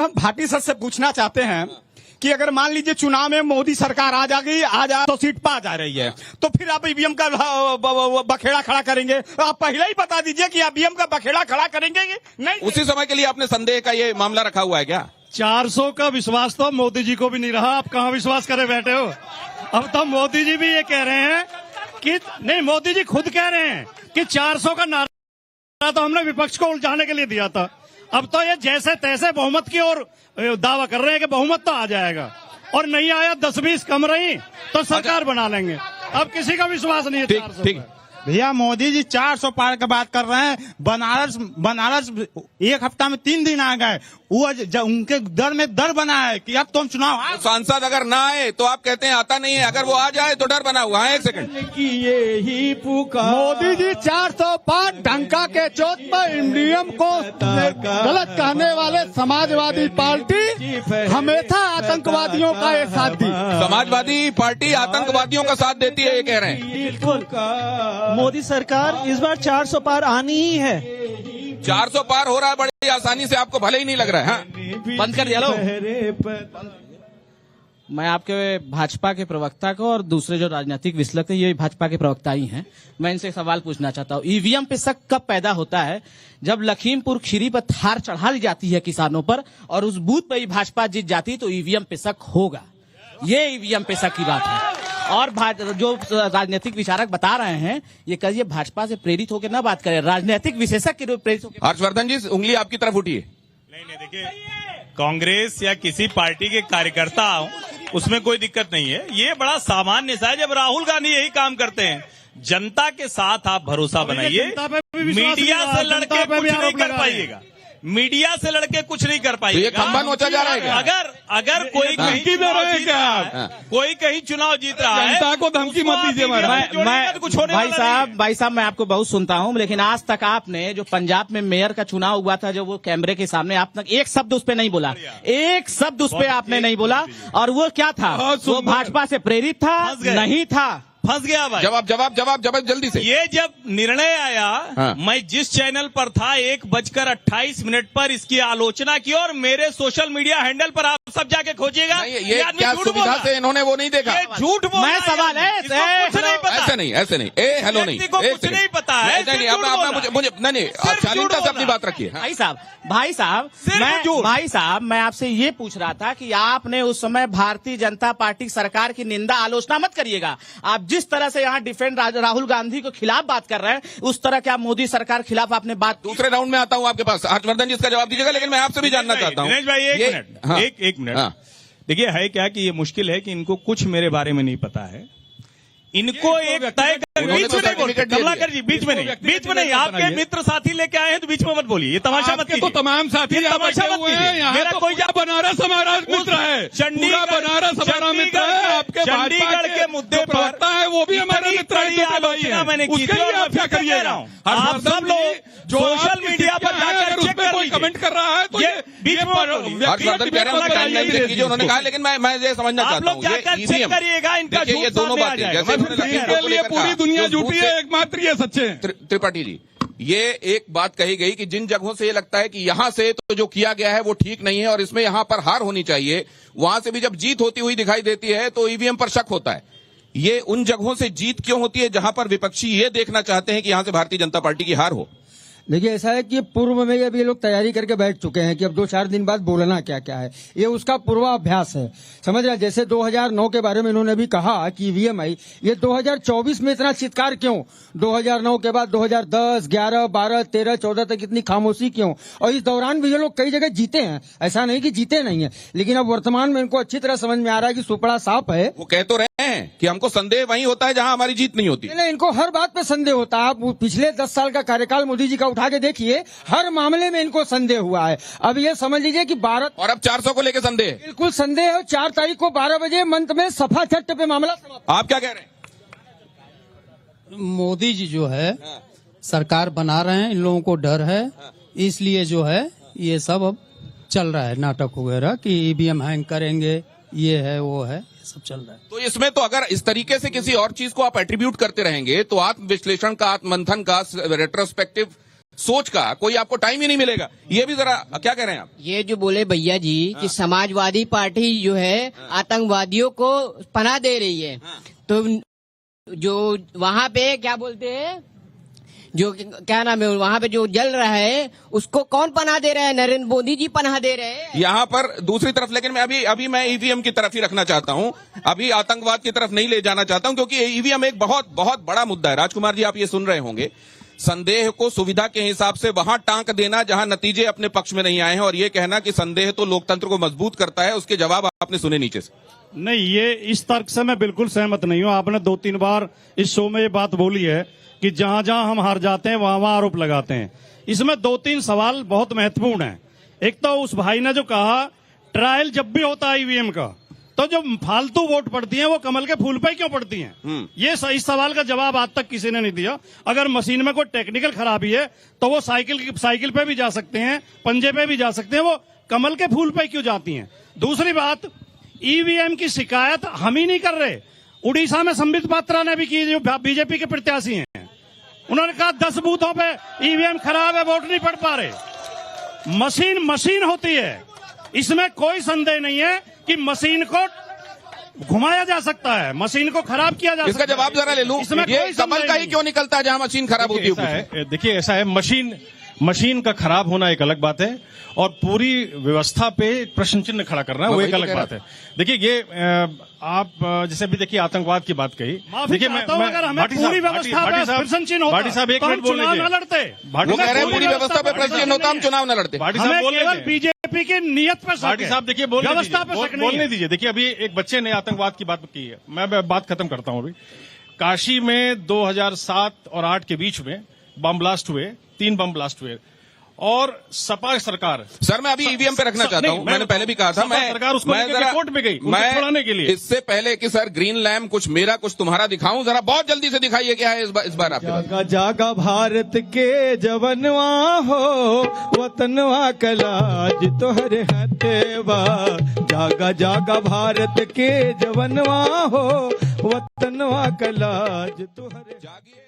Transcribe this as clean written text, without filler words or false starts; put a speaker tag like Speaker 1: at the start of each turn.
Speaker 1: हम भाटी सर से पूछना चाहते हैं कि अगर मान लीजिए चुनाव में मोदी सरकार आ जाएगी, तो सीट पा जा रही है, तो फिर आप ईवीएम का बखेड़ा खड़ा करेंगे? आप पहले ही बता दीजिए कि आप ईवीएम का बखेड़ा खड़ा करेंगे कि नहीं।
Speaker 2: उसी समय के लिए आपने संदेह का ये मामला रखा हुआ है क्या?
Speaker 3: 400 का विश्वास तो मोदी जी को भी नहीं रहा, आप कहाँ विश्वास करे बैठे हो? अब तो मोदी जी भी ये कह रहे हैं कि नहीं, मोदी जी खुद कह रहे हैं कि 400 का नारा तो हमने विपक्ष को उलझाने के लिए दिया था। अब तो ये जैसे तैसे बहुमत की ओर दावा कर रहे हैं कि बहुमत तो आ जाएगा, और नहीं आया 10-20 कम रही तो सरकार बना लेंगे। अब किसी का विश्वास नहीं है 400
Speaker 2: ठीक।
Speaker 4: भैया मोदी जी 400 पार की बात कर रहे हैं। बनारस एक हफ्ता में 3 दिन आ गए। वो उनके दर में डर बना है कि अब तुम चुनाव
Speaker 2: तो सांसद अगर ना आए तो आप कहते हैं आता नहीं है, अगर वो आ जाए तो डर बना हुआ है। एक सेकंड
Speaker 1: कि ये ही पुकार मोदी जी 400 पार डंका के चोट पर ईवीएम को गलत कहने वाले समाजवादी पार्टी हमेशा आतंकवादियों का एक साथ दी।
Speaker 2: समाजवादी पार्टी आतंकवादियों का साथ देती है, ये कह रहे हैं।
Speaker 5: बिल्कुल, मोदी सरकार इस बार 400 पार आनी ही है।
Speaker 2: 400 पार हो रहा है बड़ी आसानी से, आपको भले ही नहीं लग रहा है। हाँ?
Speaker 6: बंद कर दिया लो। मैं आपके भाजपा के प्रवक्ता को और दूसरे जो राजनीतिक विश्लेषक हैं ये भाजपा के प्रवक्ता ही हैं, मैं इनसे सवाल पूछना चाहता हूँ। ईवीएम पे शक कब पैदा होता है? जब लखीमपुर खीरी पर थार चढ़ा दी जाती है किसानों पर और उस बूथ पर ही भाजपा जीत जाती है तो ईवीएम पे शक होगा। ये ईवीएम पे शक की बात है। और जो राजनीतिक विचारक बता रहे हैं ये कहिए भाजपा से प्रेरित होकर ना बात करें, राजनीतिक विशेषज्ञ के रूप प्रेरित होकर।
Speaker 2: हर्षवर्धन जी उंगली आपकी तरफ उठी है।
Speaker 3: नहीं, देखिए, कांग्रेस या किसी पार्टी के कार्यकर्ता उसमें कोई दिक्कत नहीं है। ये बड़ा सामान्य सा है, जब राहुल गांधी यही काम करते हैं। जनता के साथ आप भरोसा बनाइए, मीडिया से लड़के कुछ नहीं कर पाइएगा, मीडिया से लड़के कुछ नहीं कर पाएगा।
Speaker 2: तो ये खंबा नोचा जा रहा है क्या?
Speaker 3: अगर कोई कहीं चुनाव जीत रहा है, कोई कहीं चुनाव जीत रहा है,
Speaker 4: जनता को धमकी मत दीजिए।
Speaker 6: भाई साहब मैं आपको बहुत सुनता हूं, लेकिन आज तक आपने जो पंजाब में मेयर का चुनाव हुआ था, जो वो कैमरे के सामने आप तक एक शब्द उस पर नहीं बोला, एक शब्द उस पर आपने नहीं बोला। और वो क्या था? वो भाजपा से प्रेरित था? नहीं था,
Speaker 3: फंस गया भाई।
Speaker 2: जवाब जल्दी से।
Speaker 3: ये जब निर्णय आया,
Speaker 2: हाँ।
Speaker 3: मैं जिस चैनल पर था 1:28 पर इसकी आलोचना की और मेरे सोशल मीडिया हैंडल पर आप सब जाके खोजिएगा।
Speaker 2: ये क्या सुविधा से इन्होंने वो नहीं देखा?
Speaker 3: झूठ बोल,
Speaker 6: मैं सवाल है
Speaker 3: कुछ नहीं पता।
Speaker 2: ऐसे नहीं हेलो नहीं,
Speaker 3: कुछ नहीं पता है।
Speaker 2: मुझे नहीं, शालीनता से अपनी बात रखिए।
Speaker 6: भाई साहब मैं आपसे ये पूछ रहा था कि आपने उस समय भारतीय जनता पार्टी सरकार की निंदा आलोचना मत करिएगा। आप जिस तरह से यहाँ डिफेंड राहुल गांधी के खिलाफ बात कर रहे हैं, उस तरह क्या मोदी सरकार खिलाफ आपने बात?
Speaker 2: दूसरे राउंड में आता हूँ आपके पास, हर्षवर्धन जी इसका जवाब दीजिएगा, लेकिन मैं आपसे भी जानना चाहता हूँ।
Speaker 3: दिनेश भाई एक मिनट। देखिए है क्या कि ये मुश्किल है कि इनको कुछ मेरे बारे में नहीं पता है। इनको एक तय कर, बीच में नहीं बोलते, कमलाकर जी बीच में नहीं। आपके मित्र साथी लेके आए हैं तो बीच में मत बोलिए, ये तमाशा मत कीजिए।
Speaker 4: तो तमाम साथी
Speaker 3: तमाशा मत कीजिए। मेरा कोई
Speaker 4: बनारस हमारा मित्र है, बनारस हमारा मित्र है। आपके
Speaker 3: चंडीगढ़ के मुद्दे पर
Speaker 4: है, वो भी हमारा मित्र है।
Speaker 3: मैंने की थी और क्या करिएगा? आप सब लोग सोशल मीडिया पर जाकर चेक कर लीजिए।
Speaker 4: कमेंट कर रहा है तो ये
Speaker 3: बीच में
Speaker 2: हर्षवर्धन कह रहे हैं उन्होंने कहा, लेकिन मैं ये समझना चाहता हूँ,
Speaker 3: चेक करिएगा इनका झूठ
Speaker 2: ये दोनों बातें जैसे
Speaker 4: के लिए पूरी दुनिया झूठी है, एकमात्र ये सच्चे हैं।
Speaker 2: त्रिपाठी जी, ये एक बात कही गई कि जिन जगहों से ये लगता है कि यहां से तो जो किया गया है वो ठीक नहीं है और इसमें यहां पर हार होनी चाहिए, वहां से भी जब जीत होती हुई दिखाई देती है तो ईवीएम पर शक होता है। ये उन जगहों से जीत क्यों होती है जहां पर विपक्षी ये देखना चाहते हैं कि यहां से भारतीय जनता पार्टी की हार हो?
Speaker 7: देखिए ऐसा है कि पूर्व में अभी ये लोग तैयारी करके बैठ चुके हैं कि अब 2-4 दिन बाद बोलना क्या क्या है, ये उसका पूर्वाभ्यास है, समझ रहे हैं। जैसे 2009 के बारे में इन्होंने भी कहा कि ईवीएम आई, ये 2024 में इतना चित्कार क्यों? 2009 के बाद 2010, 11, 12, 13, 14 तक इतनी खामोशी क्यों? और इस दौरान भी ये लोग कई जगह जीते हैं, ऐसा नहीं कि जीते नहीं है, लेकिन अब वर्तमान में इनको अच्छी तरह समझ में आ रहा है कि सुपड़ा साफ है।
Speaker 2: वो कह तो रहे हैं कि हमको संदेह वहीं होता है जहां हमारी जीत नहीं होती।
Speaker 7: नहीं, इनको हर बात पे संदेह होता है। आप पिछले 10 साल का कार्यकाल मोदी जी का उठा के देखिए, हर मामले में इनको संदेह हुआ है। अब ये समझ लीजिए कि भारत
Speaker 2: और अब 400 को लेकर संदेह,
Speaker 7: बिल्कुल संदेह है। 4 तारीख को 12 बजे मंथ में सफा छठ पे मामला समाप्त।
Speaker 2: आप क्या कह रहे हैं?
Speaker 8: मोदी जी जो है सरकार बना रहे हैं, इन लोगों को डर है, इसलिए जो है ये सब अब चल रहा है नाटक वगैरह कि ईवीएम हैंग करेंगे, ये है वो है, सब चल रहा है।
Speaker 2: तो इसमें तो अगर इस तरीके से किसी और चीज को आप एट्रीब्यूट करते रहेंगे तो आत्मविश्लेषण का, आत्ममंथन का, रेट्रोस्पेक्टिव सोच का, कोई आपको टाइम ही नहीं मिलेगा। ये भी जरा क्या कह रहे हैं आप?
Speaker 9: ये जो बोले भैया जी कि समाजवादी पार्टी जो है आतंकवादियों को पनाह दे रही है, तो जो वहाँ पे क्या बोलते हैं, जो क्या नाम है, वहाँ पे जो जल रहा है उसको कौन पनाह दे रहा है? नरेंद्र मोदी जी पनाह दे रहे हैं।
Speaker 2: यहाँ पर दूसरी तरफ, लेकिन मैं अभी मैं ईवीएम की तरफ ही रखना चाहता हूँ, अभी आतंकवाद की तरफ नहीं ले जाना चाहता हूँ, क्योंकि ईवीएम एक बहुत बहुत बड़ा मुद्दा है। राजकुमार जी, आप ये सुन रहे होंगे, संदेह को सुविधा के हिसाब से वहां टांक देना जहां नतीजे अपने पक्ष में नहीं आए हैं, और ये कहना कि संदेह तो लोकतंत्र को मजबूत करता है, उसके जवाब आपने सुने नीचे से।
Speaker 3: नहीं, ये इस तर्क से मैं बिल्कुल सहमत नहीं हूं। आपने 2-3 बार इस शो में ये बात बोली है कि जहां जहां हम हार जाते हैं वहां वहां आरोप लगाते हैं। इसमें 2-3 सवाल बहुत महत्वपूर्ण हैं। एक तो उस भाई ने जो कहा, ट्रायल जब भी होता है ईवीएम का, तो जो फालतू वोट पड़ती हैं वो कमल के फूल पे क्यों पड़ती हैं? ये इस सवाल का जवाब आज तक किसी ने नहीं दिया। अगर मशीन में कोई टेक्निकल खराबी है तो वो साइकिल पे भी जा सकते हैं, पंजे पे भी जा सकते हैं, वो कमल के फूल पे क्यों जाती हैं? दूसरी बात, ईवीएम की शिकायत हम ही नहीं कर रहे, उड़ीसा में संबित पात्रा ने भी की, जो बीजेपी के प्रत्याशी हैं। उन्होंने कहा 10 बूथों पे ईवीएम खराब है, वोट नहीं पड़ पा रहे। मशीन होती है, इसमें कोई संदेह नहीं है कि मशीन को घुमाया जा सकता है, मशीन को खराब किया जा सकता है।
Speaker 2: इसका जवाब जरा ले लूं,
Speaker 3: इसमें
Speaker 2: ये कमल का ही क्यों निकलता है जहां मशीन खराब होती है?
Speaker 10: देखिए, ऐसा है, मशीन का खराब होना एक अलग बात है, और पूरी व्यवस्था पे प्रश्न चिन्ह खड़ा करना वो एक अलग बात है। देखिए, ये आप जैसे भी देखिए आतंकवाद की बात कही, देखिए
Speaker 3: अगर हमें पूरी व्यवस्था पे प्रश्न चिन्ह होता,
Speaker 10: भाटी साहब एक
Speaker 3: तो हम
Speaker 10: मिनट बोल
Speaker 3: चुनाव
Speaker 10: लीजिए।
Speaker 3: न लड़ते।
Speaker 2: वो कह रहे हैं पूरी व्यवस्था पे प्रश्न चिन्ह होता, हम चुनाव न लड़ते।
Speaker 10: भाटी साहब बोल
Speaker 3: केवल
Speaker 10: लीजिए।
Speaker 3: बीजेपी की नियत पे
Speaker 10: भाटी साहब देखिए,
Speaker 3: व्यवस्था पे शक नहीं
Speaker 10: बोलने
Speaker 3: है।
Speaker 10: दीजिए। देखिए, अभी एक बच्चे ने आतंकवाद की बात की है, मैं बात खत्म करता हूं। अभी काशी में 2007 और 8 के बीच में बम ब्लास्ट हुए, 3 बम ब्लास्ट हुए, और सपा सरकार,
Speaker 2: सर मैं अभी ईवीएम पे रखना चाहता हूं, मैंने पहले भी कहा था,
Speaker 10: सरकार उसको लेकर कोर्ट में गई उनको छुड़ाने के लिए।
Speaker 2: इससे पहले कि सर ग्रीन लैम्प कुछ मेरा कुछ तुम्हारा दिखाऊं, जरा बहुत जल्दी से दिखाइए क्या है इस बार आपके पास।
Speaker 5: जागा जागा भारत के जवनवा हो, वतनवा कलाज तोहरे हथवा। जागा जागा भारत के जवनवा हो, वतनवा कलाज तोहरे।